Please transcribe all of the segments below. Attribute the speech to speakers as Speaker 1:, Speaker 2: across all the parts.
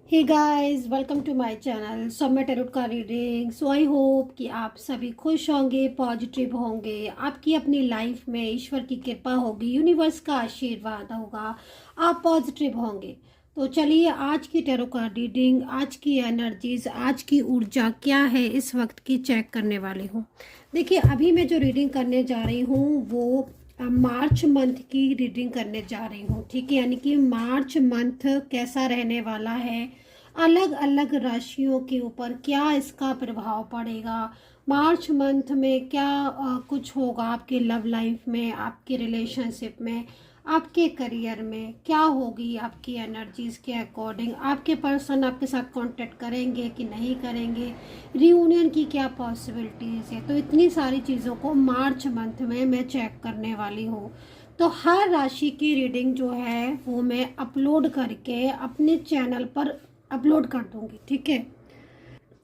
Speaker 1: Hey guys, welcome to my channel Saumya tarot का reading. So I hope कि आप सभी खुश होंगे, पॉजिटिव होंगे, आपकी अपनी लाइफ में ईश्वर की कृपा होगी, यूनिवर्स का आशीर्वाद होगा, आप पॉजिटिव होंगे। तो चलिए आज की टैरो का रीडिंग, आज की एनर्जीज, आज की ऊर्जा क्या है इस वक्त की चेक करने वाली हूँ। देखिए, अभी मैं जो रीडिंग करने जा रही हूँ वो मार्च मंथ की रीडिंग करने जा रही हूँ। ठीक है, यानी कि मार्च मंथ कैसा रहने वाला है, अलग अलग राशियों के ऊपर क्या इसका प्रभाव पड़ेगा, मार्च मंथ में क्या कुछ होगा आपके लव लाइफ में, आपके रिलेशनशिप में, आपके करियर में क्या होगी, आपकी एनर्जीज़ के अकॉर्डिंग आपके पर्सन आपके साथ कांटेक्ट करेंगे कि नहीं करेंगे, रियूनियन की क्या पॉसिबिलिटीज़ है। तो इतनी सारी चीज़ों को मार्च मंथ में मैं चेक करने वाली हूँ। तो हर राशि की रीडिंग जो है वो मैं अपलोड करके अपने चैनल पर अपलोड कर दूँगी। ठीक है,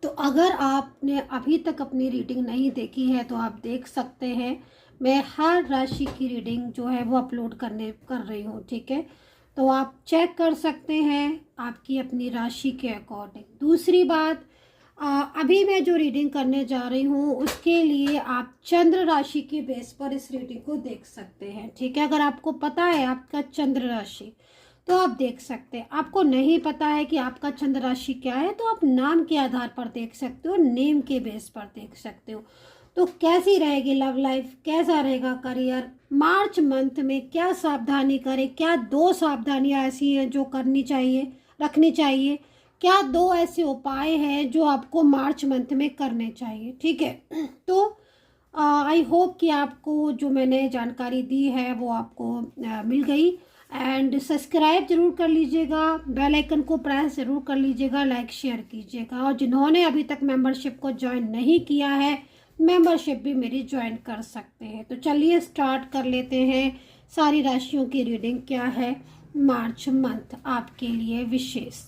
Speaker 1: तो अगर आपने अभी तक अपनी रीडिंग नहीं देखी है तो आप देख सकते हैं। मैं हर राशि की रीडिंग जो है वो अपलोड कर रही हूँ। ठीक है, तो आप चेक कर सकते हैं आपकी अपनी राशि के अकॉर्डिंग। दूसरी बात, अभी मैं जो रीडिंग करने जा रही हूँ उसके लिए आप चंद्र राशि के बेस पर इस रीडिंग को देख सकते हैं। ठीक है, अगर आपको पता है आपका चंद्र राशि तो आप देख सकते हैं। आपको नहीं पता है कि आपका चंद्र राशि क्या है तो आप नाम के आधार पर देख सकते हो, नेम के बेस पर देख सकते हो। तो कैसी रहेगी लव लाइफ, कैसा रहेगा करियर, मार्च मंथ में क्या सावधानी करें, क्या दो सावधानियां ऐसी हैं जो करनी चाहिए, रखनी चाहिए, क्या दो ऐसे उपाय हैं जो आपको मार्च मंथ में करने चाहिए। ठीक है, तो आई होप कि आपको जो मैंने जानकारी दी है वो आपको मिल गई। एंड सब्सक्राइब जरूर कर लीजिएगा, बेल आइकन को प्रेस जरूर कर लीजिएगा, लाइक शेयर कीजिएगा। और जिन्होंने अभी तक मेंबरशिप को ज्वाइन नहीं किया है, मेंबरशिप भी मेरी ज्वाइन कर सकते हैं। तो चलिए स्टार्ट कर लेते हैं। सारी राशियों की रीडिंग क्या है मार्च मंथ आपके लिए विशेष।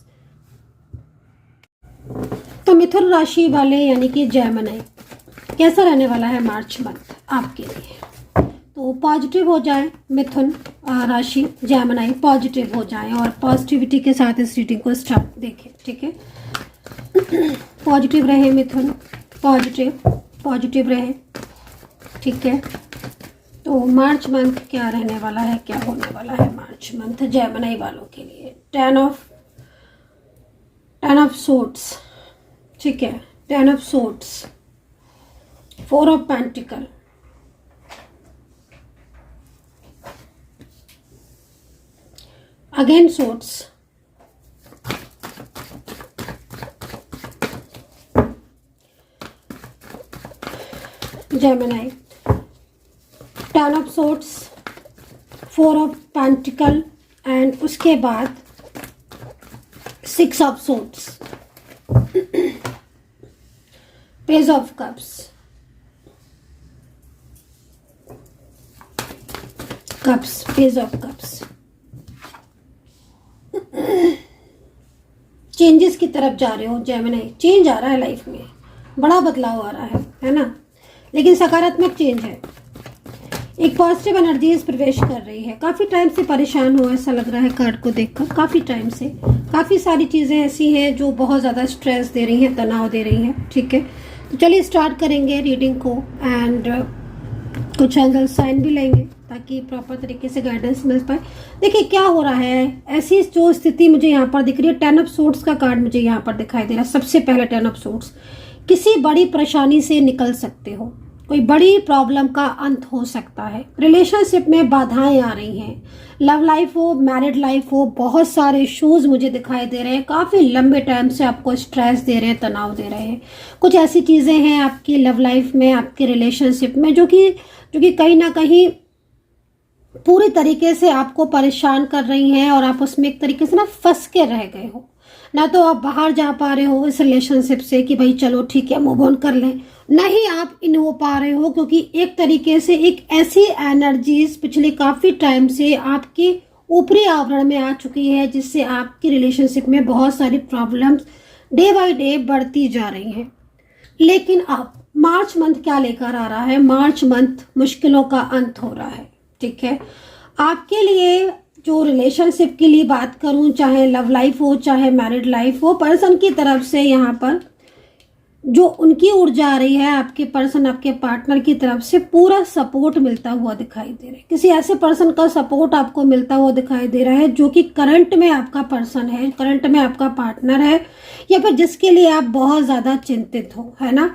Speaker 1: तो मिथुन राशि वाले यानी कि जेमिनी, कैसा रहने वाला है मार्च मंथ आपके लिए। तो पॉजिटिव हो जाए मिथुन राशि, जेमिनी पॉजिटिव हो जाए और पॉजिटिविटी के साथ इस रीडिंग को स्टार्ट देखें। ठीक है, पॉजिटिव रहे मिथुन, पॉजिटिव रहे। ठीक है, तो मार्च मंथ क्या रहने वाला है, क्या होने वाला है मार्च मंथ जेमिनी वालों के लिए। Ten of swords. ठीक है, ten of swords, four of pentacle, again swords, Gemini, ten of swords, four of pentacle and उसके बाद six of swords, page of cups, page of cups. Changes की तरफ जा रहे हो जेमिनी, चेंज आ रहा है लाइफ में, बड़ा बदलाव आ रहा है ना, लेकिन सकारात्मक चेंज है। एक पॉजिटिव एनर्जीज प्रवेश कर रही है। काफ़ी टाइम से परेशान हो ऐसा लग रहा है कार्ड को देखकर, काफ़ी टाइम से काफ़ी सारी चीज़ें ऐसी हैं जो बहुत ज़्यादा स्ट्रेस दे रही हैं, तनाव दे रही हैं। ठीक है, तो चलिए स्टार्ट करेंगे रीडिंग को एंड कुछ एंजल साइन भी लेंगे ताकि प्रॉपर तरीके से गाइडेंस मिल पाए। देखिए क्या हो रहा है, ऐसी जो स्थिति मुझे यहाँ पर दिख रही है, टेन ऑफ सोर्ड्स का कार्ड मुझे यहाँ पर दिखाई दे रहा है। सबसे पहले टेन ऑफ सोर्ड्स, किसी बड़ी परेशानी से निकल सकते हो, कोई बड़ी प्रॉब्लम का अंत हो सकता है, रिलेशनशिप में बाधाएं आ रही हैं, लव लाइफ हो, मैरिड लाइफ हो, बहुत सारे इश्यूज मुझे दिखाई दे रहे हैं, काफ़ी लंबे टाइम से आपको स्ट्रेस दे रहे हैं, तनाव दे रहे हैं। कुछ ऐसी चीज़ें हैं आपकी लव लाइफ में, आपके रिलेशनशिप में जो कि कहीं ना कहीं पूरी तरीके से आपको परेशान कर रही हैं और आप उसमें एक तरीके से ना फंस के रह गए हो। ना तो आप बाहर जा पा रहे हो इस रिलेशनशिप से कि भाई चलो ठीक है मूव ऑन कर लें, नहीं आप इन हो पा रहे हो क्योंकि एक तरीके से एक ऐसी एनर्जीज पिछले काफ़ी टाइम से आपके ऊपरी आवरण में आ चुकी है जिससे आपकी रिलेशनशिप में बहुत सारी प्रॉब्लम्स डे बाय डे बढ़ती जा रही हैं। लेकिन अब मार्च मंथ क्या लेकर आ रहा है, मार्च मंथ मुश्किलों का अंत हो रहा है। ठीक है, आपके लिए जो रिलेशनशिप के लिए बात करूं, चाहे लव लाइफ हो चाहे मैरिड लाइफ हो, पर्सन की तरफ से यहाँ पर जो उनकी ऊर्जा आ रही है, आपके पर्सन आपके पार्टनर की तरफ से पूरा सपोर्ट मिलता हुआ दिखाई दे रहा है। किसी ऐसे पर्सन का सपोर्ट आपको मिलता हुआ दिखाई दे रहा है जो कि करंट में आपका पर्सन है, करंट में आपका पार्टनर है, या फिर जिसके लिए आप बहुत ज़्यादा चिंतित हो, है ना।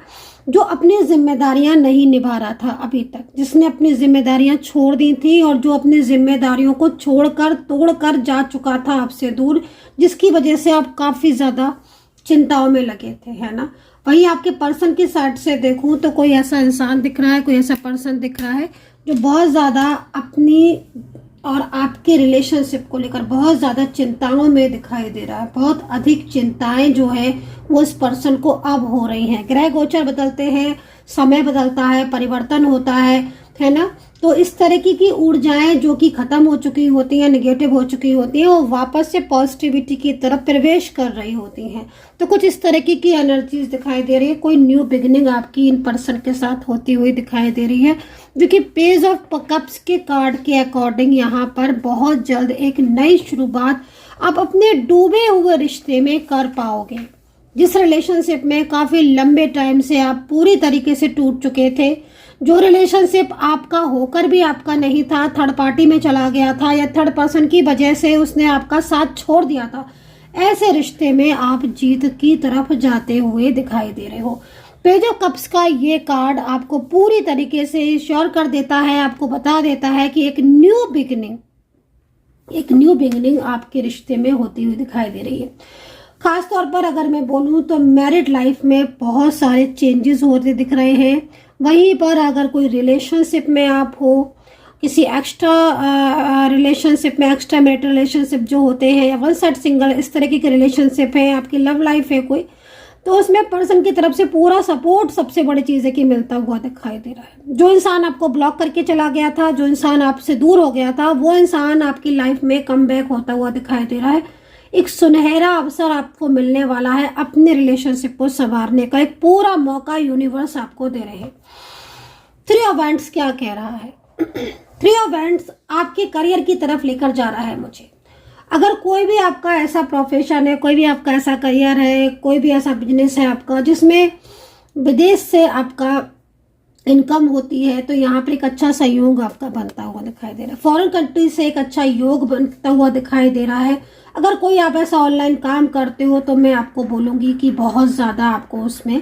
Speaker 1: जो अपनी जिम्मेदारियां नहीं निभा रहा था अभी तक, जिसने अपनी जिम्मेदारियां छोड़ दी थी और जो अपनी जिम्मेदारियों को छोड़कर तोड़कर जा चुका था आपसे दूर, जिसकी वजह से आप काफ़ी ज़्यादा चिंताओं में लगे थे, है ना। वहीं आपके पर्सन की साइड से देखूं तो कोई ऐसा इंसान दिख रहा है, कोई ऐसा पर्सन दिख रहा है जो बहुत ज़्यादा अपनी और आपके रिलेशनशिप को लेकर बहुत ज़्यादा चिंताओं में दिखाई दे रहा है। बहुत अधिक चिंताएं जो है वो इस पर्सन को अब हो रही हैं। ग्रह गोचर बदलते हैं, समय बदलता है, परिवर्तन होता है ना। तो इस तरीके की ऊर्जाएं जो कि खत्म हो चुकी होती हैं, निगेटिव हो चुकी होती हैं, वो वापस से पॉजिटिविटी की तरफ प्रवेश कर रही होती हैं। तो कुछ इस तरीके की एनर्जीज दिखाई दे रही है। कोई न्यू बिगिनिंग आपकी इन पर्सन के साथ होती हुई दिखाई दे रही है, जो कि पेज ऑफ कप्स के कार्ड के अकॉर्डिंग यहाँ पर बहुत जल्द एक नई शुरुआत आप अपने डूबे हुए रिश्ते में कर पाओगे। जिस रिलेशनशिप में काफ़ी लंबे टाइम से आप पूरी तरीके से टूट चुके थे, जो रिलेशनशिप आपका होकर भी आपका नहीं था, थर्ड पार्टी में चला गया था या थर्ड पर्सन की वजह से उसने आपका साथ छोड़ दिया था, ऐसे रिश्ते में आप जीत की तरफ जाते हुए दिखाई दे रहे हो। पेज ऑफ कप्स का ये कार्ड आपको पूरी तरीके से श्योर कर देता है, आपको बता देता है कि एक न्यू बिगिनिंग आपके रिश्ते में होती हुई दिखाई दे रही है। खास तौर पर अगर मैं बोलूँ तो मैरिड लाइफ में बहुत सारे चेंजेस होते दिख रहे हैं। वहीं पर अगर कोई रिलेशनशिप में आप हो, किसी एक्स्ट्रा रिलेशनशिप में, एक्स्ट्रा मैरिटल रिलेशनशिप जो होते हैं, या वन साइड सिंगल, इस तरीके के रिलेशनशिप है, आपकी लव लाइफ है कोई, तो उसमें पर्सन की तरफ से पूरा सपोर्ट सबसे बड़ी चीज़ है कि मिलता हुआ दिखाई दे रहा है। जो इंसान आपको ब्लॉक करके चला गया था, जो इंसान आपसे दूर हो गया था, वो इंसान आपकी लाइफ में कम बैक होता हुआ दिखाई दे रहा है। एक सुनहरा अवसर आपको मिलने वाला है अपने रिलेशनशिप को संवारने का, एक पूरा मौका यूनिवर्स आपको दे रहे हैं। थ्री ऑफ वैंड्स क्या कह रहा है? थ्री ऑफ वैंड्स आपके करियर की तरफ लेकर जा रहा है मुझे। अगर कोई भी आपका ऐसा प्रोफेशन है, कोई भी आपका ऐसा करियर है, कोई भी ऐसा बिजनेस है आपका जिसमें विदेश से आपका इनकम होती है, तो यहाँ पर एक अच्छा सहयोग आपका बनता हुआ दिखाई दे रहा है। फॉरेन कंट्री से एक अच्छा योग बनता हुआ दिखाई दे रहा है। अगर कोई आप ऐसा ऑनलाइन काम करते हो तो मैं आपको बोलूँगी कि बहुत ज़्यादा आपको उसमें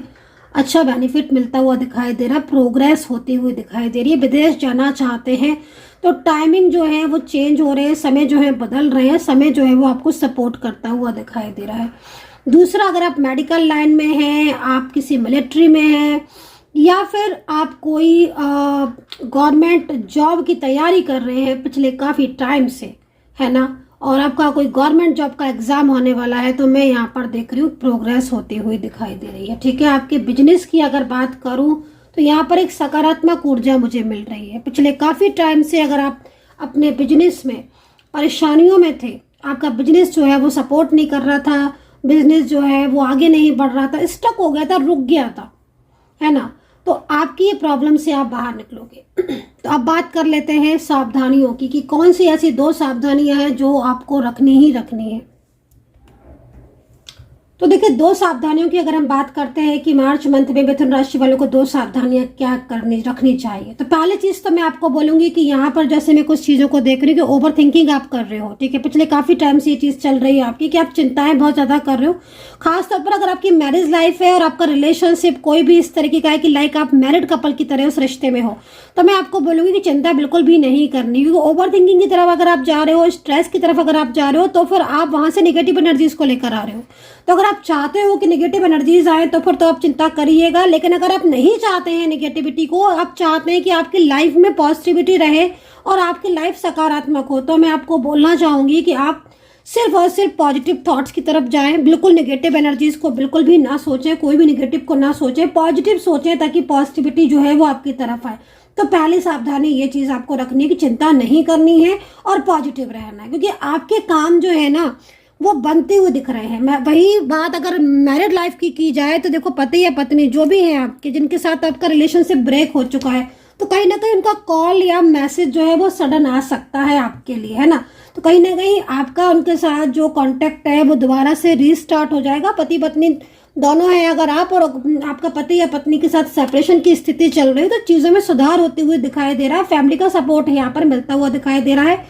Speaker 1: अच्छा बेनिफिट मिलता हुआ दिखाई दे रहा है, प्रोग्रेस होती हुई दिखाई दे रही है। विदेश जाना चाहते हैं तो टाइमिंग जो है वो चेंज हो रहे हैं, समय जो है बदल रहे हैं, समय जो है वो आपको सपोर्ट करता हुआ दिखाई दे रहा है। दूसरा, अगर आप मेडिकल लाइन में हैं, आप किसी मिलिट्री में हैं, या फिर आप कोई गवर्नमेंट जॉब की तैयारी कर रहे हैं पिछले काफ़ी टाइम से, है ना, और आपका कोई गवर्नमेंट जॉब का एग्जाम होने वाला है, तो मैं यहाँ पर देख रही हूँ प्रोग्रेस होती हुई दिखाई दे रही है। ठीक है, आपके बिजनेस की अगर बात करूँ तो यहाँ पर एक सकारात्मक ऊर्जा मुझे मिल रही है। पिछले काफ़ी टाइम से अगर आप अपने बिजनेस में परेशानियों में थे, आपका बिजनेस जो है वो सपोर्ट नहीं कर रहा था, बिजनेस जो है वो आगे नहीं बढ़ रहा था, स्टक हो गया था, रुक गया था, है ना, तो आपकी ये प्रॉब्लम से आप बाहर निकलोगे। तो अब बात कर लेते हैं सावधानियों की कि कौन सी ऐसी 2 सावधानियां हैं जो आपको रखनी ही रखनी है। तो देखिए, 2 सावधानियों की अगर हम बात करते हैं कि मार्च मंथ में मिथुन राशि वालों को 2 सावधानियां क्या रखनी चाहिए, तो पहली चीज तो मैं आपको बोलूंगी कि यहाँ पर जैसे मैं कुछ चीजों को देख रही हूँ कि ओवर थिंकिंग आप कर रहे हो। ठीक है, पिछले काफी टाइम से ये चीज चल रही है आपकी कि आप चिंताएं बहुत ज्यादा कर रहे हो। खासतौर पर अगर आपकी मैरिज लाइफ है और आपका रिलेशनशिप कोई भी इस तरीके का है कि लाइक आप मैरिड कपल की तरह उस रिश्ते में हो, तो मैं आपको बोलूंगी कि चिंता बिल्कुल भी नहीं करनी, क्योंकि ओवर थिंकिंग की तरफ अगर आप जा रहे हो, स्ट्रेस की तरफ अगर आप जा रहे हो, तो फिर आप वहां से निगेटिव एनर्जीज को लेकर आ रहे हो। तो अगर आप चाहते हो कि नेगेटिव एनर्जीज आए तो फिर तो आप चिंता करिएगा, लेकिन अगर आप नहीं चाहते हैं नेगेटिविटी को, आप चाहते हैं कि आपकी लाइफ में पॉजिटिविटी रहे और आपकी लाइफ सकारात्मक हो, तो मैं आपको बोलना चाहूंगी कि आप सिर्फ और सिर्फ पॉजिटिव थॉट्स की तरफ जाएं। बिल्कुल नेगेटिव एनर्जीज को बिल्कुल भी ना सोचें, कोई भी नेगेटिव को ना सोचें, पॉजिटिव सोचें ताकि पॉजिटिविटी जो है वो आपकी तरफ आए। तो पहली सावधानी ये चीज आपको रखनी है कि चिंता नहीं करनी है और पॉजिटिव रहना है, क्योंकि आपके काम जो है ना वो बनते हुए दिख रहे हैं। मैं वही बात अगर मैरिड लाइफ की जाए तो देखो, पति या पत्नी जो भी है आपके, जिनके साथ आपका रिलेशनशिप ब्रेक हो चुका है, तो कहीं ना कहीं उनका कॉल या मैसेज जो है वो सडन आ सकता है आपके लिए, है ना। तो कहीं ना कहीं आपका उनके साथ जो कांटेक्ट है वो दोबारा से रीस्टार्ट हो जाएगा। पति पत्नी दोनों हैं, अगर आप और आपका पति या पत्नी के साथ सेपरेशन की स्थिति चल रही है तो चीज़ों में सुधार होते हुए दिखाई दे रहा है। फैमिली का सपोर्ट यहाँ पर मिलता हुआ दिखाई दे रहा है।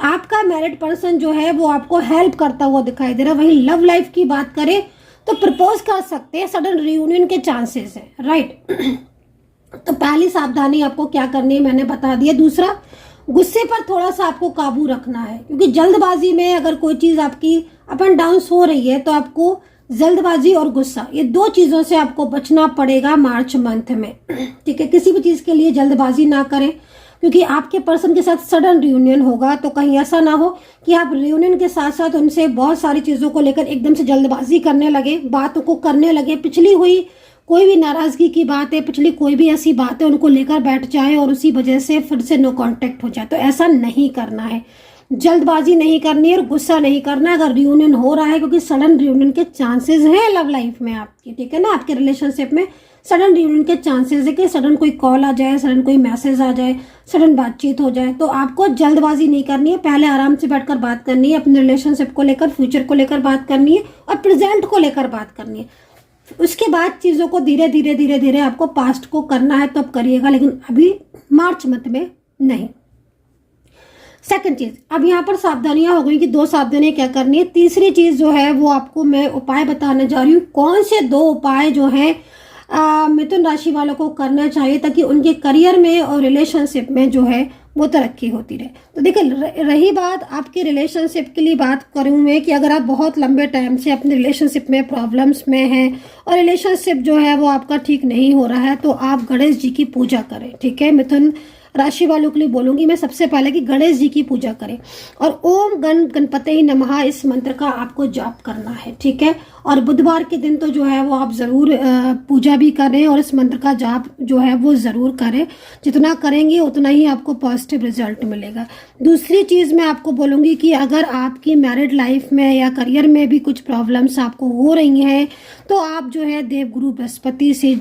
Speaker 1: आपका मैरिड पर्सन जो है वो आपको हेल्प करता हुआ दिखाई दे रहा है। वहीं लव लाइफ की बात करें तो प्रपोज कर सकते हैं, सडन रियूनियन के चांसेस हैं, राइट। तो पहली सावधानी आपको क्या करनी है मैंने बता दिया। दूसरा, गुस्से पर थोड़ा सा आपको काबू रखना है, क्योंकि जल्दबाजी में अगर कोई चीज़ आपकी अप एंड डाउन हो रही है तो आपको जल्दबाजी और गुस्सा, ये दो चीज़ों से आपको बचना पड़ेगा मार्च मंथ में, ठीक है। किसी भी चीज़ के लिए जल्दबाजी ना करें, क्योंकि आपके पर्सन के साथ सडन रियूनियन होगा। तो कहीं ऐसा ना हो कि आप रियूनियन के साथ साथ उनसे बहुत सारी चीज़ों को लेकर एकदम से जल्दबाजी करने लगे, बातों को करने लगे, पिछली हुई कोई भी नाराज़गी की बात है, पिछली कोई भी ऐसी बात है उनको लेकर बैठ जाए और उसी वजह से फिर से नो कांटेक्ट हो जाए। तो ऐसा नहीं करना है, जल्दबाजी नहीं करनी है और गुस्सा नहीं करना है अगर रियूनियन हो रहा है, क्योंकि सडन रियूनियन के चांसेस हैं लव लाइफ में आपकी, ठीक है ना। आपके रिलेशनशिप में सडन रियूनियन के चांसेस है कि सडन कोई कॉल आ जाए, सडन कोई मैसेज आ जाए, सडन बातचीत हो जाए। तो आपको जल्दबाजी नहीं करनी है, पहले आराम से बैठकर बात करनी है, अपने रिलेशनशिप को लेकर, फ्यूचर को लेकर बात करनी है और प्रेजेंट को लेकर बात करनी है। उसके बाद चीज़ों को धीरे धीरे धीरे धीरे आपको पास्ट को करना है तो अब करिएगा, लेकिन अभी मार्च मंथ में नहीं। सेकंड चीज़, अब यहाँ पर सावधानियां हो गई कि दो सावधानियां क्या करनी है। तीसरी चीज़ जो है वो आपको मैं उपाय बताने जा रही हूँ। कौन से दो उपाय जो है मिथुन राशि वालों को करना चाहिए ताकि उनके करियर में और रिलेशनशिप में जो है वो तरक्की होती रहे। तो देखिए, रही बात आपके रिलेशनशिप के लिए बात करूँ मैं कि अगर आप बहुत लंबे टाइम से अपने रिलेशनशिप में प्रॉब्लम्स में हैं और रिलेशनशिप जो है वो आपका ठीक नहीं हो रहा है तो आप गणेश जी की पूजा करें, ठीक है। मिथुन राशि वालों के लिए बोलूंगी मैं सबसे पहले कि गणेश जी की पूजा करें और ओम गणपति नमः इस मंत्र का आपको जाप करना है, ठीक है। और बुधवार के दिन तो जो है वो आप ज़रूर पूजा भी करें और इस मंत्र का जाप जो है वो ज़रूर करें। जितना करेंगे उतना ही आपको पॉजिटिव रिजल्ट मिलेगा। दूसरी चीज़ मैं आपको बोलूँगी कि अगर आपकी मैरिड लाइफ में या करियर में भी कुछ प्रॉब्लम्स आपको हो रही हैं तो आप जो है देवगुरु बृहस्पति से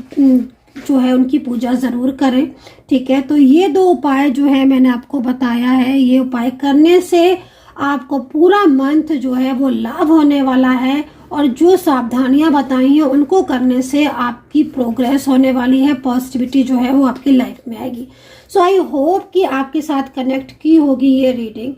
Speaker 1: जो है उनकी पूजा ज़रूर करें, ठीक है। तो ये दो उपाय जो है मैंने आपको बताया है, ये उपाय करने से आपको पूरा मंथ जो है वो लाभ होने वाला है और जो सावधानियां बताई हैं उनको करने से आपकी प्रोग्रेस होने वाली है, पॉजिटिविटी जो है वो आपकी लाइफ में आएगी। सो आई होप कि आपके साथ कनेक्ट की होगी ये रीडिंग।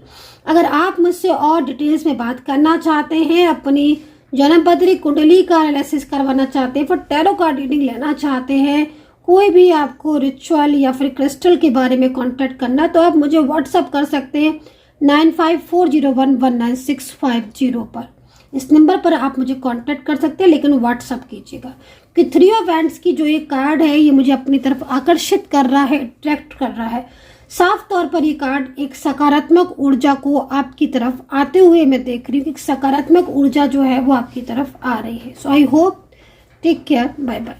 Speaker 1: अगर आप मुझसे और डिटेल्स में बात करना चाहते हैं, अपनी जन्म पत्री कुंडली का एनालिसिस करवाना चाहते हैं, फिर टैरो कार्ड रीडिंग लेना चाहते हैं, कोई भी आपको रिचुअल या फिर क्रिस्टल के बारे में कांटेक्ट करना तो आप मुझे व्हाट्सअप कर सकते हैं 9540119650 पर। इस नंबर पर आप मुझे कांटेक्ट कर सकते हैं, लेकिन व्हाट्सअप कीजिएगा कि 3 ऑफ वैंड्स की जो ये कार्ड है ये मुझे अपनी तरफ आकर्षित कर रहा है, अट्रैक्ट कर रहा है। साफ तौर पर ये कार्ड एक सकारात्मक ऊर्जा को आपकी तरफ आते हुए मैं देख रही हूँ कि सकारात्मक ऊर्जा जो है वो आपकी तरफ आ रही है। So I hope, take care, bye bye.